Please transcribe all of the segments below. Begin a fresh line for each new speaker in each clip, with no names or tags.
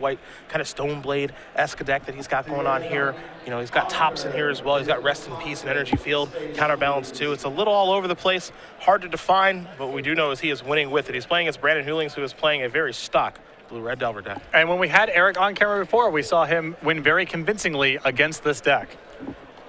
white kind of Stoneblade-esque deck that he's got going on here. You know, he's got Tops in here as well. He's got Rest in Peace and Energy Field, Counterbalance too. It's a little all over the place, hard to define, but what we do know is he is winning with it. He's playing against Brandon Hulings, who is playing a very stock Blue-Red Delver deck.
And when we had Eric on camera before, we saw him win very convincingly against this deck.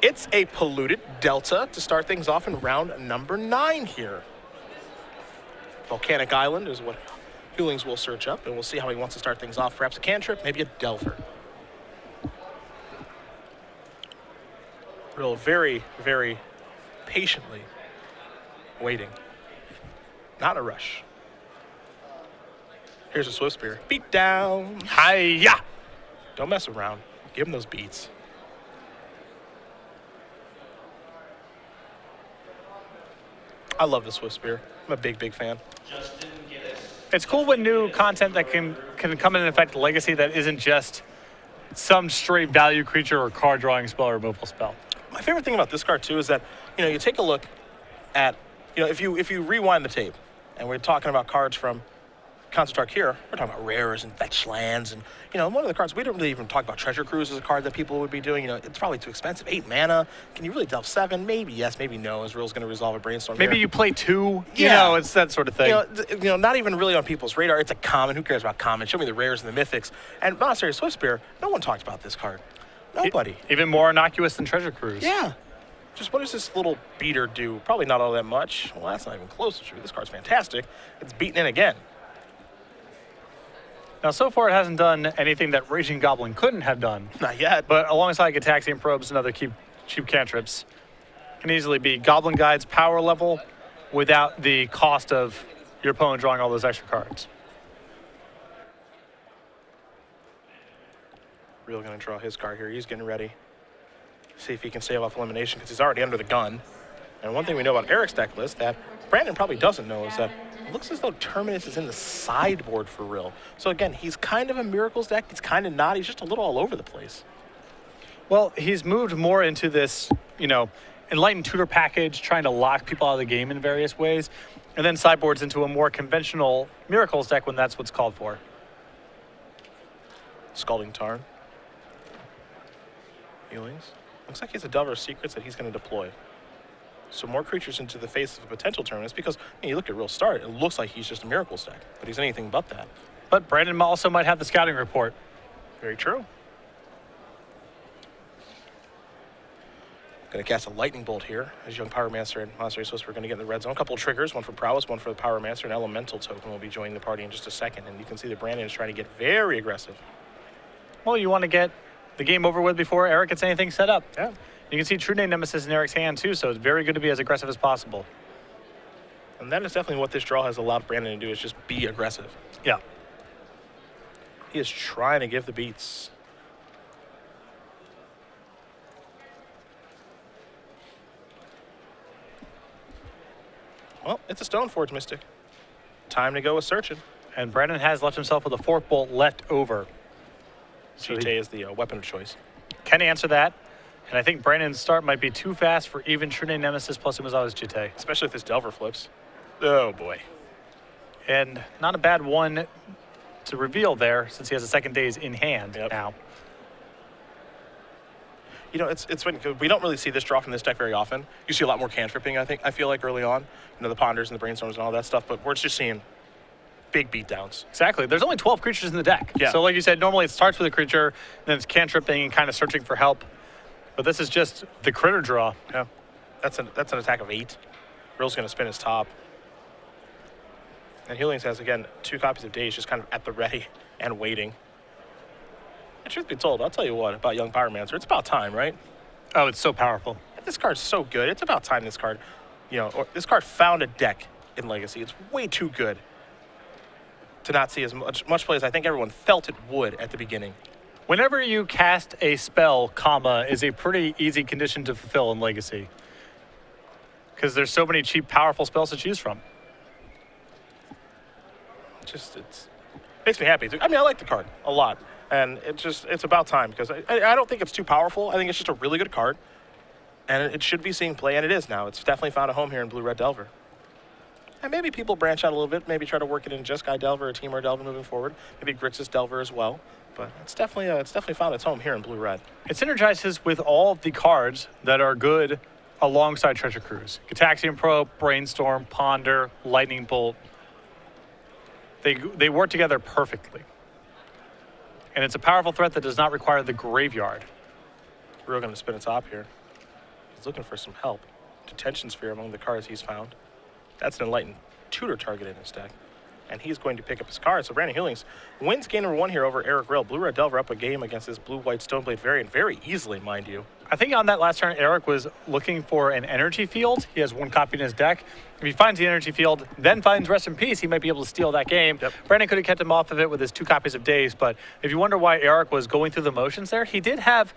It's a polluted Delta to start things off in round number 9 here. Volcanic Island is what Hulings will search up, and we'll see how he wants to start things off. Perhaps a cantrip, maybe a Delver. Rill very, very patiently waiting. Not a rush. Here's a Swift Spear. Beat down.
Hi-ya!
Don't mess around. Give him those beats. I love the Swift Spear. I'm a big, big fan.
It's cool when new content that can come in and affect Legacy that isn't just some straight value creature or card drawing spell or removal spell.
My favorite thing about this card too is that, you know, you take a look at, you know, if you rewind the tape, and we're talking about cards from Concert here, we're talking about rares and fetch lands, and you know, one of the cards we don't really even talk about. Treasure Cruise as a card that people would be doing. You know, it's probably too expensive. 8 mana. Can you really delve 7? Maybe yes, maybe no. As Rill's going to resolve a brainstorm.
Maybe
here.
you play 2.
Yeah.
You know, it's that sort of thing.
You know, not even really on people's radar. It's a common. Who cares about common? Show me the rares and the mythics. And Monastery Swift Spear. No one talked about this card. Nobody.
Even more innocuous than Treasure Cruise.
Yeah. Just what does this little beater do? Probably not all that much. Well, that's not even close to true. This card's fantastic. It's beaten in again.
Now, so far, it hasn't done anything that Raging Goblin couldn't have done.
Not yet.
But alongside Gataxian Probes and other cheap cantrips, can easily be Goblin Guide's power level without the cost of your opponent drawing all those extra cards.
Real going to draw his card here. He's getting ready. See if he can save off elimination because he's already under the gun. And one thing we know about Eric's deck list that Brandon probably doesn't know is that it looks as though Terminus is in the sideboard for Rill. So again, he's kind of a Miracles deck. He's kind of not. He's just a little all over the place.
Well, he's moved more into this, you know, Enlightened Tutor package, trying to lock people out of the game in various ways, and then sideboards into a more conventional Miracles deck when that's what's called for.
Scalding Tarn. Healings. Looks like he has a Delver of Secrets that he's going to deploy. So more creatures into the face of a potential Terminus because you look at Real Start, it looks like he's just a Miracles deck, but he's anything but that.
But Brandon also might have the scouting report.
Very true. Going to cast a Lightning Bolt here as Young Pyromancer and Monastery Swift Spear are going to get in the red zone. A couple of triggers, one for Prowess, one for the Pyromancer, and Elemental Token will be joining the party in just a second. And you can see that Brandon is trying to get very aggressive.
Well, you want to get the game over with before Eric gets anything set up.
Yeah.
You can see True Name Nemesis in Eric's hand too, so it's very good to be as aggressive as possible.
And that is definitely what this draw has allowed Brandon to do, is just be aggressive.
Yeah.
He is trying to give the beats. Well, it's a Stoneforge Mystic. Time to go with searching.
And Brandon has left himself with a Fork Bolt left over. So
GT is the weapon of choice.
Can answer that. And I think Brandon's start might be too fast for even True Name Nemesis plus Umezawa's GT.
Especially if this Delver flips. Oh, boy.
And not a bad one to reveal there, since he has a second daze in hand now.
You know, it's funny, we don't really see this draw from this deck very often. You see a lot more cantripping, I feel like, early on. You know, the Ponders and the Brainstorms and all that stuff, but we're just seeing big beatdowns.
Exactly. There's only 12 creatures in the deck.
Yeah.
So like you said, normally it starts with a creature, then it's cantripping and kind of searching for help. But this is just the critter draw.
Yeah. That's an attack of 8. Rill's going to spin his top. And Hulings has, again, 2 copies of Daze just kind of at the ready and waiting. And truth be told, I'll tell you what about Young Pyromancer. It's about time, right?
Oh, it's so powerful.
This card's so good. It's about time this card, you know, or this card found a deck in Legacy. It's way too good to not see as much play as I think everyone felt it would at the beginning.
Whenever you cast a spell, comma, is a pretty easy condition to fulfill in Legacy. Because there's so many cheap, powerful spells to choose from.
It makes me happy. I mean, I like the card a lot. And it's about time because I don't think it's too powerful. I think it's just a really good card. And it should be seeing play, and it is now. It's definitely found a home here in Blue-Red Delver. And maybe people branch out a little bit, maybe try to work it in just Guy Delver or Team or Delver moving forward. Maybe Grixis Delver as well. But it's definitely found its home here in blue-red.
It synergizes with all of the cards that are good alongside Treasure Cruise. Gataxian Probe, Brainstorm, Ponder, Lightning Bolt. They work together perfectly. And it's a powerful threat that does not require the graveyard.
We're going to spin a top here. He's looking for some help. Detention Sphere among the cards he's found. That's an Enlightened Tutor target in his deck. And he's going to pick up his card. So Brandon Hulings wins game number 1 here over Eric Rill. Blue-red Delver up a game against this blue-white Stoneblade variant very easily, mind you.
I think on that last turn, Eric was looking for an energy field. He has 1 copy in his deck. If he finds the energy field, then finds Rest in Peace, he might be able to steal that game.
Yep.
Brandon could have kept him off of it with his 2 copies of Daze, but if you wonder why Eric was going through the motions there, he did have,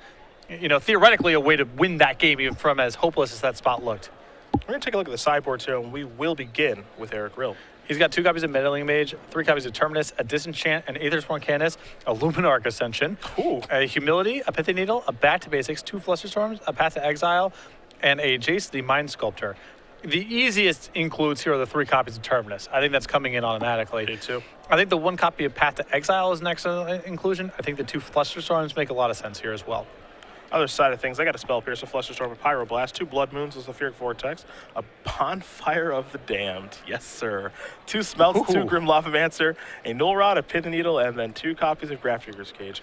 theoretically a way to win that game even from as hopeless as that spot looked.
We're going to take a look at the sideboards here, and we will begin with Eric Rill.
He's got 2 copies of Meddling Mage, 3 copies of Terminus, a Disenchant, an Aethersworn Canis, a Luminarch Ascension, a Humility, a Pithy Needle, a Back to Basics, 2 Flusterstorms, a Path to Exile, and a Jace the Mind Sculptor. The easiest includes here are the 3 copies of Terminus. I think that's coming in automatically.
Me too.
I think the 1 copy of Path to Exile is an excellent inclusion. I think the 2 Flusterstorms make a lot of sense here as well.
Other side of things, I got a Spell Pierce, a Flusterstorm, a Pyroblast, 2 Blood Moons, a Sulfuric Vortex, a Bonfire of the Damned, yes sir, 2 Smelts, 2 Grim Lavamancer, a Null Rod, a Pithy Needle, and then 2 copies of Grafdigger's Cage.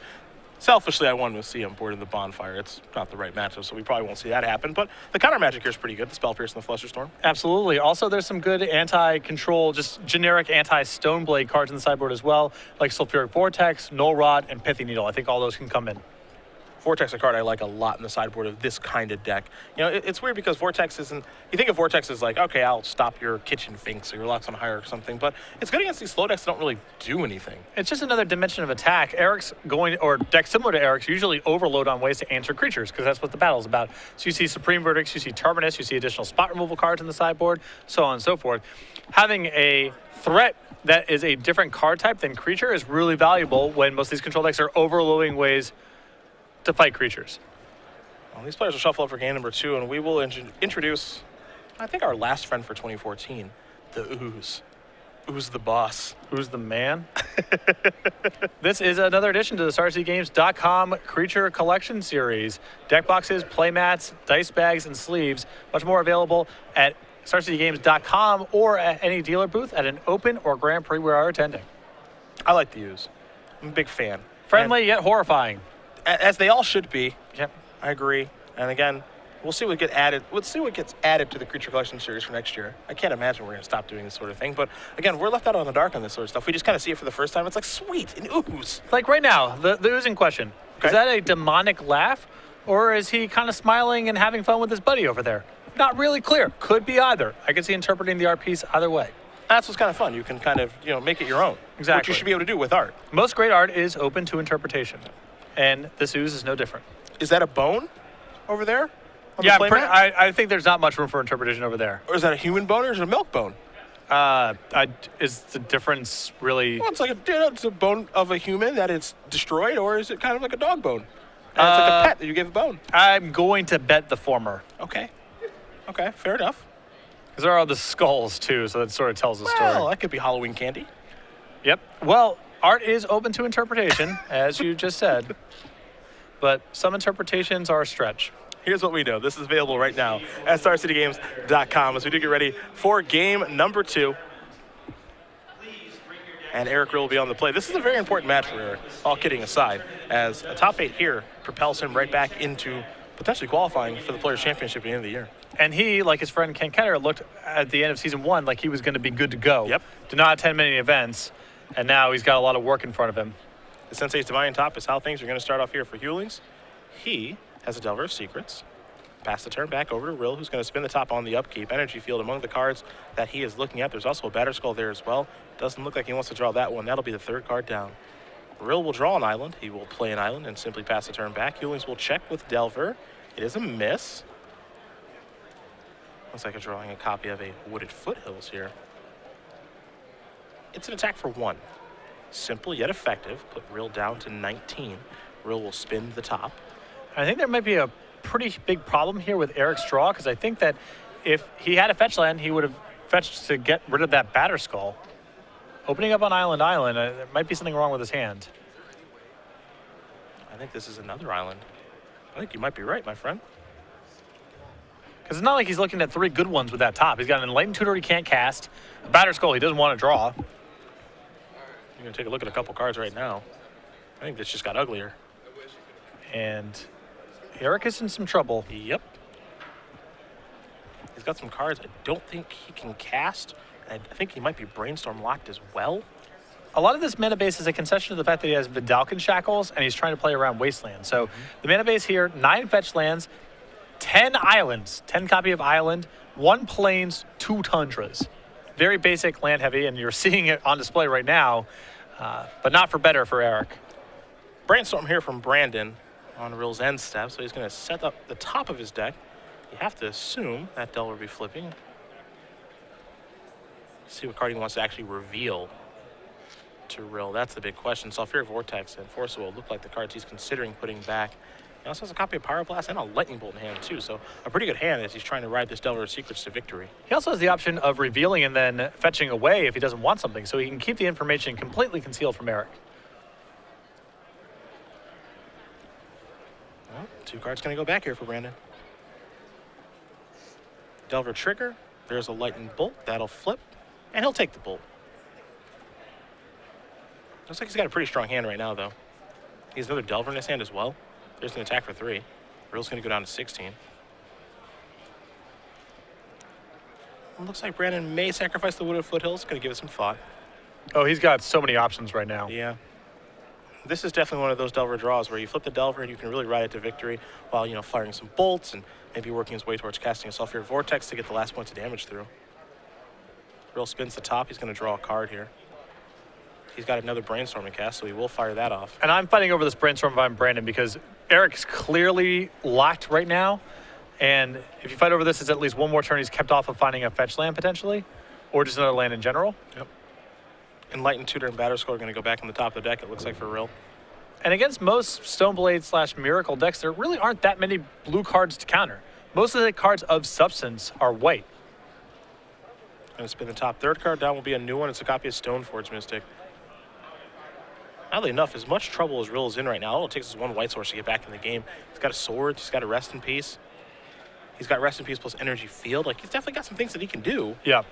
Selfishly, I wanted to see him board in the Bonfire. It's not the right matchup, so we probably won't see that happen, but the counter magic here is pretty good, the Spell Pierce and the Flusterstorm.
Absolutely. Also, there's some good anti-control, just generic anti-Stoneblade cards in the sideboard as well, like Sulfuric Vortex, Null Rod, and Pithy Needle. I think all those can come in.
Vortex, a card I like a lot in the sideboard of this kind of deck. It's weird because Vortex isn't, you think of Vortex as like, okay, I'll stop your kitchen finks or your locks on higher or something, but it's good against these slow decks that don't really do anything.
It's just another dimension of attack. Eric's or decks similar to Eric's usually overload on ways to answer creatures because that's what the battle's about. So you see Supreme Verdicts, you see Terminus, you see additional spot removal cards in the sideboard, so on and so forth. Having a threat that is a different card type than creature is really valuable when most of these control decks are overloading ways to fight creatures.
Well, these players will shuffle up for game number 2, and we will introduce, I think, our last friend for 2014, the Ooze. Ooze the boss.
Who's the man? This is another addition to the StarCityGames.com Creature Collection Series. Deck boxes, playmats, dice bags, and sleeves. Much more available at StarCityGames.com or at any dealer booth at an open or Grand Prix we are attending.
I like the Ooze. I'm a big fan.
Friendly yet horrifying.
As they all should be.
Yep.
I agree. And again, we'll see what gets added. We'll see what gets added to the Creature Collection Series for next year. I can't imagine we're going to stop doing this sort of thing. But again, we're left out on the dark on this sort of stuff. We just kind of see it for the first time. It's like, sweet, an Ooze.
Like right now, the Ooze in question.
Okay.
Is that a demonic laugh? Or is he kind of smiling and having fun with his buddy over there? Not really clear. Could be either. I could see interpreting the art piece either way.
That's what's kind of fun. You can kind of, make it your own.
Exactly.
Which you should be able to do with art.
Most great art is open to interpretation. And this Ooze is no different.
Is that a bone over there? On
Yeah,
the playmat?
I think there's not much room for interpretation over there.
Or is that a human bone or is it a milk bone?
Is the difference really...
Well, it's like it's a bone of a human that it's destroyed, or is it kind of like a dog bone? And it's like a pet that you give a bone.
I'm going to bet the former.
Okay, fair enough.
Because there are the skulls, too, so that sort of tells the story.
Well, that could be Halloween candy.
Yep. Well, art is open to interpretation, as you just said. But some interpretations are a stretch.
Here's what we know. This is available right now at StarCityGames.com as we do get ready for game number 2. And Eric Rill will be on the play. This is a very important match for Eric, all kidding aside, as a top 8 here propels him right back into potentially qualifying for the Players' Championship at the end of the year.
And he, like his friend Ken Ketter, looked at the end of Season 1 like he was going to be good to go.
Yep.
Did not attend many events, and now he's got a lot of work in front of him.
The Sensei's Divine Top is how things are going to start off here for Hulings. He has a Delver of Secrets. Pass the turn back over to Rill, who's going to spin the top on the upkeep. Energy Field among the cards that he is looking at. There's also a Batterskull there as well. Doesn't look like he wants to draw that one. That'll be the 3rd card down. Rill will draw an island. He will play an island and simply pass the turn back. Hulings will check with Delver. It is a miss. Looks like I'm drawing a copy of a Wooded Foothills here. It's an attack for 1. Simple yet effective. Put Rill down to 19. Rill will spin the top.
I think there might be a pretty big problem here with Eric's draw, because I think that if he had a fetch land, he would have fetched to get rid of that Batterskull. Opening up on Island, there might be something wrong with his hand.
I think this is another island. I think you might be right, my friend.
Because it's not like he's looking at 3 good ones with that top. He's got an Enlightened Tutor he can't cast, a Battered Skull he doesn't want to draw.
You're going to take a look at a couple cards right now. I think this just got uglier.
And Eric is in some trouble.
Yep. He's got some cards I don't think he can cast. I think he might be Brainstorm locked as well.
A lot of this mana base is a concession to the fact that he has Vidalcan Shackles, and he's trying to play around Wasteland. So the mana base here, 9 fetch lands, 10 islands, 10 copy of Island, 1 plains, 2 tundras. Very basic land heavy, and you're seeing it on display right now, but not for better for Eric.
Brainstorm here from Brandon on Rill's end step, so he's going to set up the top of his deck. You have to assume that Delver will be flipping. See what card he wants to actually reveal to Rill. That's the big question. Sulfuric Vortex and Force will look like the cards he's considering putting back. He also has a copy of Power Blast and a Lightning Bolt in hand too, so a pretty good hand as he's trying to ride this Delver of Secrets to victory.
He also has the option of revealing and then fetching away if he doesn't want something, so he can keep the information completely concealed from Eric.
Well, 2 cards going to go back here for Brandon. Delver trigger. There's a Lightning Bolt. That'll flip, and he'll take the Bolt. Looks like he's got a pretty strong hand right now, though. He has another Delver in his hand as well. There's an attack for 3. Rill's going to go down to 16. It looks like Brandon may sacrifice the Wooded Foothills. Going to give it some thought.
Oh, he's got so many options right now.
Yeah. This is definitely one of those Delver draws where you flip the Delver and you can really ride it to victory while, you know, firing some bolts and maybe working his way towards casting a Sulfuric Vortex to get the last points of damage through. Rill spins the top. He's going to draw a card here. He's got another Brainstorm to cast, so he will fire that off.
And I'm fighting over this Brainstorm if I'm Brandon because Eric's clearly locked right now. And if you fight over this, it's at least 1 more turn he's kept off of finding a fetch land potentially, or just another land in general.
Yep. Enlightened Tutor and Battered Skull are going to go back on the top of the deck, it looks like, for Rill.
And against most Stoneblade / Miracle decks, there really aren't that many blue cards to counter. Most of the cards of substance are white.
Going to spin the top 3rd card. Down will be a new one. It's a copy of Stoneforge Mystic. Oddly enough, as much trouble as Rill is in right now, all it takes is 1 white source to get back in the game. He's got a sword. He's got a Rest in Peace. He's got Rest in Peace plus Energy Field. Like, he's definitely got some things that he can do.
Yeah.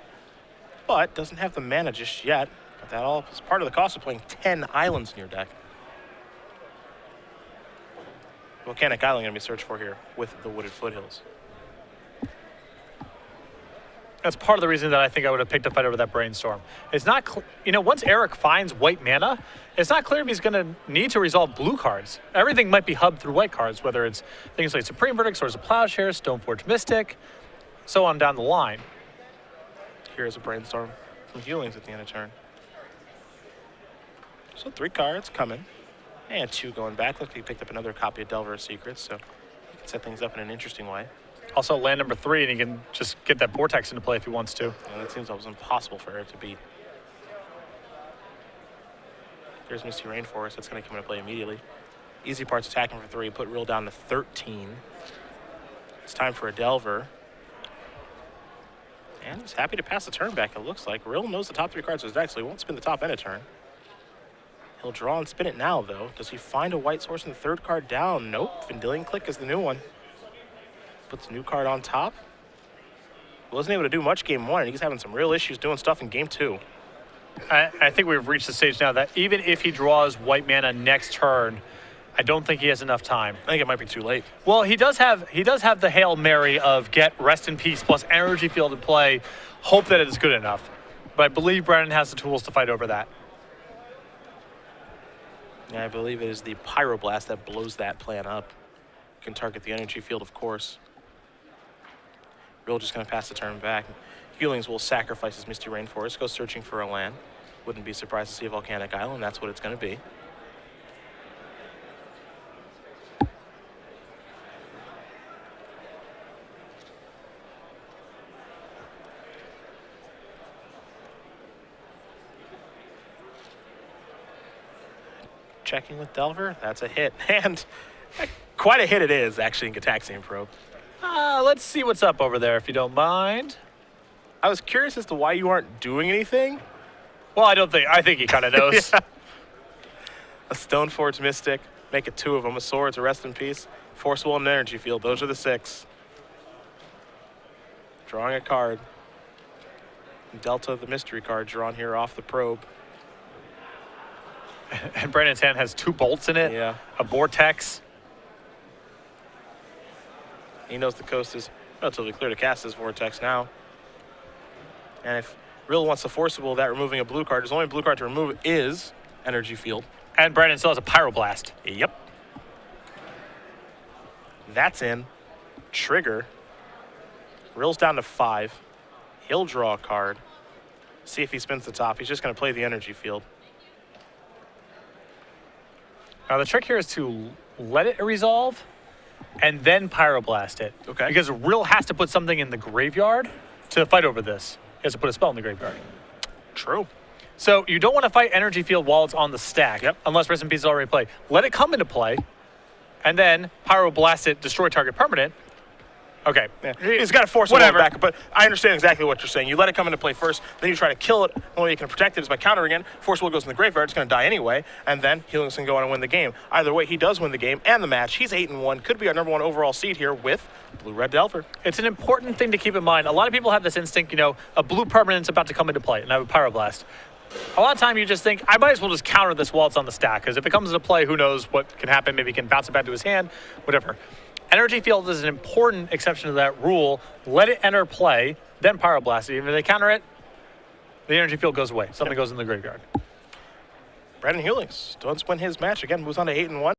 But doesn't have the mana just yet. But that all is part of the cost of playing 10 islands in your deck. Volcanic Island going to be searched for here with the Wooded Foothills.
That's part of the reason that I think I would have picked a fight over that Brainstorm. It's not, you know, once Eric finds white mana, it's not clear if he's going to need to resolve blue cards. Everything might be hubbed through white cards, whether it's things like Supreme Verdict, Swords of Plowshare, Stoneforge Mystic, so on down the line.
Here's a Brainstorm from Hulings at the end of turn. So 3 cards coming, and 2 going back. Looks like he picked up another copy of Delver of Secrets, so he can set things up in an interesting way.
Also land number 3, and he can just get that Vortex into play if he wants to.
And that seems almost impossible for Eric to beat. Here's Misty Rainforest. That's going to come into play immediately. Easy part's attacking for 3. Put Rill down to 13. It's time for a Delver. And he's happy to pass the turn back, it looks like. Rill knows the top 3 cards of his deck, so he won't spin the top end of turn. He'll draw and spin it now, though. Does he find a white source in the 3rd card down? Nope. Vendilion Click is the new one. Puts a new card on top. Wasn't able to do much game 1, and he's having some real issues doing stuff in game 2.
I think we've reached the stage now that even if he draws white mana next turn, I don't think he has enough time.
I think it might be too late.
Well, he does have the Hail Mary of get Rest in Peace plus Energy Field in play. Hope that it is good enough. But I believe Brandon has the tools to fight over that.
Yeah, I believe it is the Pyroblast that blows that plan up. Can target the Energy Field, of course. Rill just going to pass the turn back. Hulings will sacrifice his Misty Rainforest, go searching for a land. Wouldn't be surprised to see a Volcanic Island. That's what it's going to be. Checking with Delver. That's a hit. And quite a hit it is, actually, in Gataxian Probe.
Let's see what's up over there, if you don't mind.
I was curious as to why you aren't doing anything.
Well, I think he kind of knows.
Yeah. A Stoneforge Mystic. Make it 2 of them. A Swords, a Rest in Peace, Forcible, and an Energy Field. Those are the 6. Drawing a card. Delta, the mystery card, drawn here off the probe.
And Brandon's hand has 2 bolts in it.
Yeah.
A Vortex.
He knows the coast is relatively clear to cast this Vortex now. And if Rill wants to Forcible that, removing a blue card, his only blue card to remove is Energy Field.
And Brandon still has a Pyroblast.
Yep. That's in. Trigger. Rill's down to 5. He'll draw a card. See if he spins the top. He's just going to play the Energy Field.
Now the trick here is to let it resolve and then Pyroblast it.
Okay.
Because Rill has to put something in the graveyard to fight over this. He has to put a spell in the graveyard.
True.
So you don't want to fight Energy Field while it's on the stack, unless Rest in Peace is already played. Let it come into play, and then Pyroblast it, destroy target permanent. Okay.
Yeah. He's got to force it back, but I understand exactly what you're saying. You let it come into play first, then you try to kill it. The only way you can protect it is by countering it. Force Will goes in the graveyard, it's going to die anyway, and then Hulings can go on and win the game. Either way, he does win the game and the match. He's 8-1, could be our #1 overall seed here with Blue-Red Delver.
It's an important thing to keep in mind. A lot of people have this instinct, a blue permanent's about to come into play, and I have a Pyroblast. A lot of time you just think, I might as well just counter this while it's on the stack, because if it comes into play, who knows what can happen. Maybe he can bounce it back to his hand, whatever. Energy Field is an important exception to that rule. Let it enter play, then Pyroblast it. Even if they counter it, the Energy Field goes away. Something goes in the graveyard.
Brandon Hulings does win his match. Again, moves on to 8-1.